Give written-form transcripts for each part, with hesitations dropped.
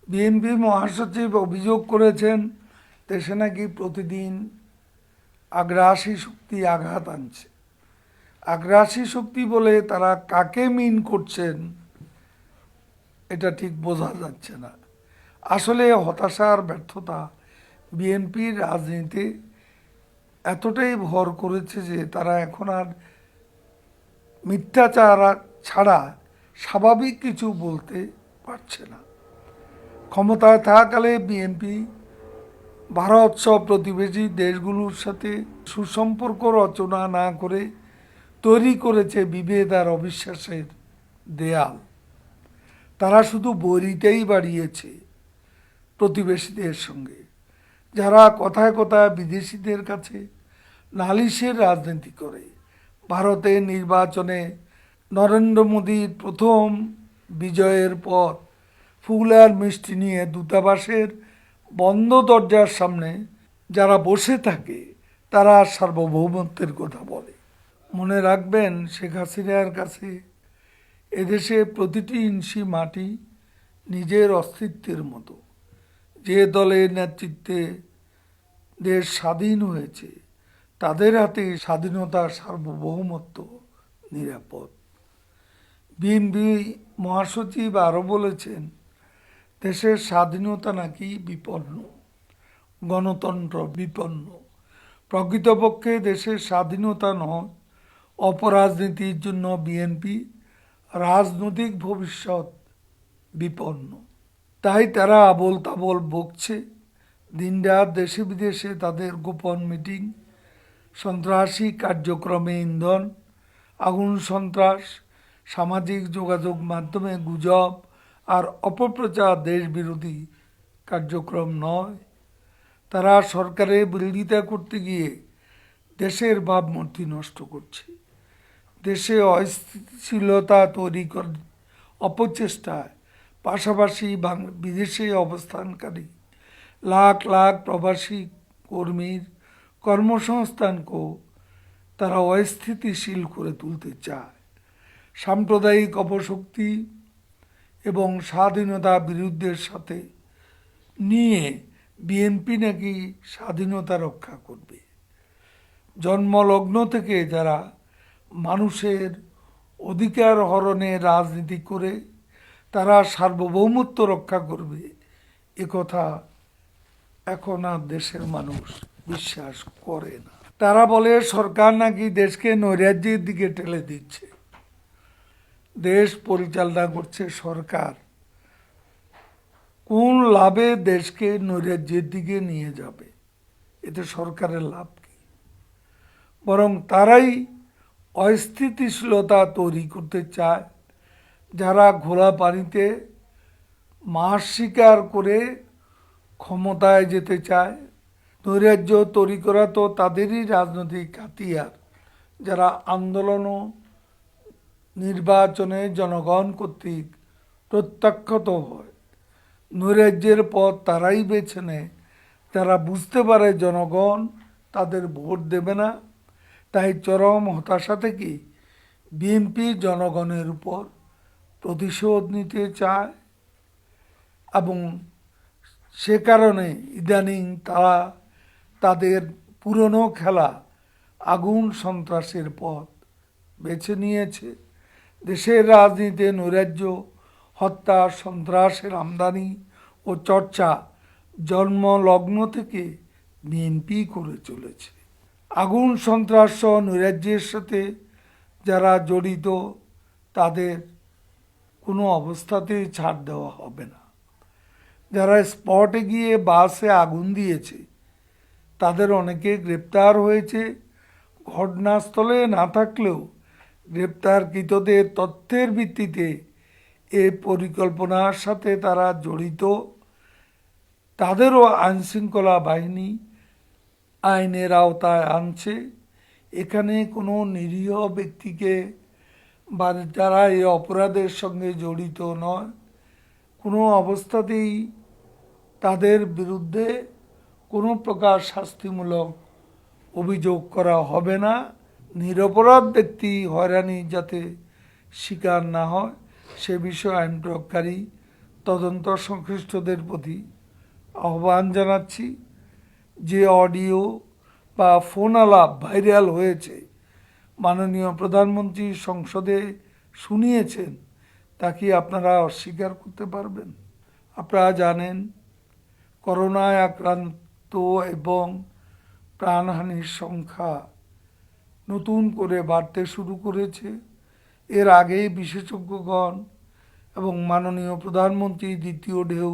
BNP মহাসচিব অভিযোগ করেছেন দেশে নাকি প্রতিদিন আগ্রাসী শক্তি আঘাত আনছে। আগ্রাসী শক্তি বলে তারা কাকে মিন করছেন এটা ঠিক বোঝা যাচ্ছে না। আসলে হতাশার ব্যর্থতা বিএনপির রাজনীতি এতটাই ভর করেছে যে তারা এখন আর মিথ্যাচার ছাড়া স্বাভাবিক কিছু বলতে পারছে না। ক্ষমতায় থাকাকালে বিএনপি ভারত সহ প্রতিবেশী দেশগুলোর সাথে সুসম্পর্ক রচনা না করে তৈরি করেছে বিভেদ আর অবিশ্বাসের দেয়াল। তারা শুধু বৈরিতেই বাড়িয়েছে প্রতিবেশীদের সঙ্গে, যারা কথায় কথায় বিদেশিদের কাছে নালিশের রাজনীতি করে। ভারতের নির্বাচনে নরেন্দ্র মোদীর প্রথম বিজয়ের পর ফুল আর মিষ্টি নিয়ে দূতাবাসের বন্ধ দরজার সামনে যারা বসে থাকে তারা সার্বভৌমত্বের কথা বলে। মনে রাখবেন, শেখ হাসিনার কাছে এদেশে প্রতিটি ইঞ্চি মাটি নিজের অস্তিত্বের মতো। যে দলের নেতৃত্বে দেশ স্বাধীন হয়েছে তাদের হাতে স্বাধীনতার সার্বভৌমত্ব নিরাপদ। বিএনপি মহাসচিব আরও বলেছেন, দেশের স্বাধীনতা নাকি বিপন্ন, গণতন্ত্র বিপন্ন। প্রকৃতপক্ষে দেশের স্বাধীনতা নয়, অপরাজনীতির জন্য বিএনপি রাজনৈতিক ভবিষ্যৎ বিপন্ন। তাই তারা আবোল তাবোল বকছে। দিনরাত দেশে বিদেশে তাদের গোপন মিটিং, সন্ত্রাসী কার্যক্রমে ইন্ধন, আগুন সন্ত্রাস, সামাজিক যোগাযোগ মাধ্যমে গুজব আর অপপ্রচার দেশ বিরোধী কার্যক্রম নয়। তারা সরকারের বিরোধিতা করতে গিয়ে দেশের ভাবমূর্তি নষ্ট করছে। দেশে অস্থিতিশীলতা তৈরি অপচেষ্টায় পাশাপাশি বিদেশে অবস্থানকারী লাখ লাখ প্রবাসী কর্মীর কর্মসংস্থানকেও তারা অস্থিতিশীল করে তুলতে চায়। সাম্প্রদায়িক অপশক্তি এবং স্বাধীনতা বিরুদ্ধের সাথে নিয়ে বিএনপি নাকি স্বাধীনতা রক্ষা করবে। জন্মলগ্ন থেকে যারা মানুষের অধিকার হরণে রাজনীতি করে তারা সার্বভৌমত্ব রক্ষা করবে, একথা এখন আর দেশের মানুষ বিশ্বাস করে না। তারা বলে সরকার নাকি দেশকে নৈরাজ্যের দিকে ঠেলে দিচ্ছে। দেশ পরিচালনা করছে সরকার, কোন লাভে দেশকে নৈরাজ্যের দিকে নিয়ে যাবে? এতে সরকারের লাভ কি? বরং তারাই অস্থিতিশীলতা তৈরি করতে চায়, যারা ঘোলা পানিতে মাছ শিকার করে ক্ষমতায় যেতে চায়। নৈরাজ্য তৈরি করা তো তাদেরই রাজনৈতিক হাতিয়ার, যারা আন্দোলন ও নির্বাচনে জনগণ কর্তৃক প্রত্যাখ্যাত হয়। নৈরাজ্যের পথ তারাই বেছে নেয়, তারা বুঝতে পারে জনগণ তাদের ভোট দেবে না। তাই চরম হতাশা থেকে বিএনপি জনগণের উপর প্রতিশোধ নিতে চায় এবং সে কারণে ইদানিং তারা তাদের পুরনো খেলা আগুন সন্ত্রাসের পথ বেছে নিয়েছে। দেশের রাজনীতিতে নৈরাজ্য, হত্যা, সন্ত্রাসের আমদানি ও চর্চা জন্মলগ্ন থেকে বিএনপি করে চলেছে। আগুন সন্ত্রাস সহ নৈরাজ্যের সাথে যারা জড়িত তাদের কোনো অবস্থাতেই ছাড় দেওয়া হবে না। যারা স্পটে গিয়ে বাসে আগুন দিয়েছে তাদের অনেকে গ্রেপ্তার হয়েছে। ঘটনাস্থলে না থাকলেও গ্রেপ্তারকৃতদের তথ্যের ভিত্তিতে এ পরিকল্পনার সাথে তারা জড়িত। তাদেরও আইনশৃঙ্খলা বাহিনী আইনের আওতায় আনছে। এখানে কোনো নিরীহ ব্যক্তিকে বা যারা এই অপরাধের সঙ্গে জড়িত নয়, কোনো অবস্থাতেই তাদের বিরুদ্ধে কোনো প্রকার শাস্তিমূলক অভিযোগ করা হবে না। নিরপরাধ ব্যক্তি হয়রানি যাতে শিকার না হয় সে বিষয়ে আইন প্রয়োগকারী তদন্ত সংশ্লিষ্টদের প্রতি আহ্বান জানাচ্ছি, যে অডিও বা ফোন আলাপ ভাইরাল হয়েছে, মাননীয় প্রধানমন্ত্রী সংসদে শুনিয়েছেন, তা কি আপনারা অস্বীকার করতে পারবেন? আপনারা জানেন করোনায় আক্রান্ত এবং প্রাণহানির সংখ্যা নতুন করে বাড়তে শুরু করেছে। এর আগেই বিশেষজ্ঞগণ এবং মাননীয় প্রধানমন্ত্রী দ্বিতীয় ঢেউ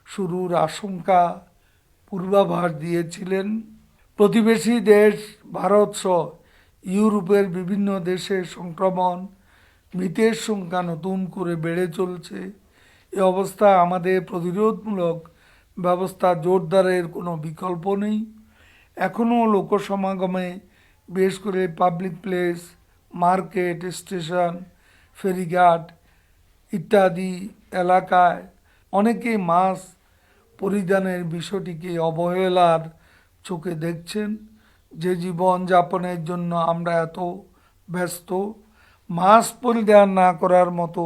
শুরুর আশঙ্কা পূর্বাভাস দিয়েছিলেন। প্রতিবেশী দেশ ভারত সহ ইউরোপের বিভিন্ন দেশে সংক্রমণ মৃতের সংখ্যা নতুন করে বেড়ে চলছে। এ অবস্থা আমাদের প্রতিরোধমূলক ব্যবস্থা জোরদারের কোনো বিকল্প নেই। এখনও লোকসমাগমে, বিশেষ করে পাবলিক প্লেস, মার্কেট, স্টেশন, ফেরিঘাট ইত্যাদি এলাকায় অনেকে মাস্ক পরিধানের বিষয়টিকে অবহেলার চোখে দেখছেন। যে জীবনযাপনের জন্য আমরা এত ব্যস্ত, মাস্ক পরিধান না করার মতো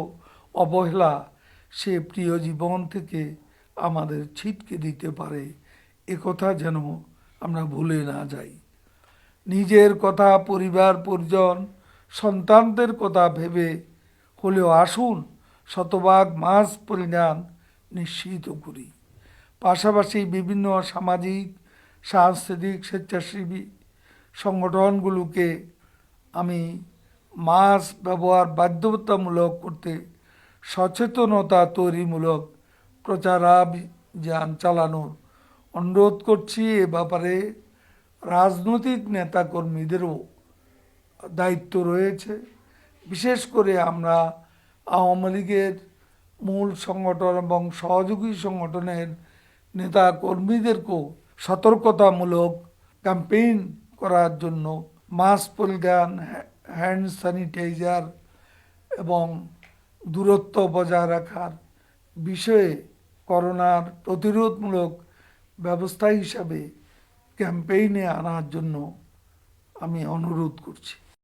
অবহেলা সে প্রিয় জীবন থেকে আমাদের ছিটকে দিতে পারে, একথা যেন আমরা ভুলে না যাই। নিজের কথা, পরিবার পরিজন, সন্তানদের কথা ভেবে হলেও আসুন শতভাগ মাস্ক পরিধান নিশ্চিত করি। পাশাপাশি বিভিন্ন সামাজিক, সাংস্কৃতিক, স্বেচ্ছাসেবী সংগঠনগুলোকে আমি মাস্ক ব্যবহার বাধ্যতামূলক করতে সচেতনতা তৈরিমূলক প্রচারাভিযান চালানোর অনুরোধ করছি। এ ব্যাপারে রাজনৈতিক নেতাকর্মীদেরও দায়িত্ব রয়েছে। বিশেষ করে আমরা আওয়ামী লীগের মূল সংগঠন এবং সহযোগী সংগঠনের নেতা কর্মীদেরকেও সতর্কতামূলক ক্যাম্পেইন করার জন্য মাস্ক পরিধান, হ্যান্ড স্যানিটাইজার এবং দূরত্ব বজায় রাখার বিষয়ে করোনার প্রতিরোধমূলক ব্যবস্থা হিসাবে ক্যাম্পেইনে আনার জন্য আমি অনুরোধ করছি।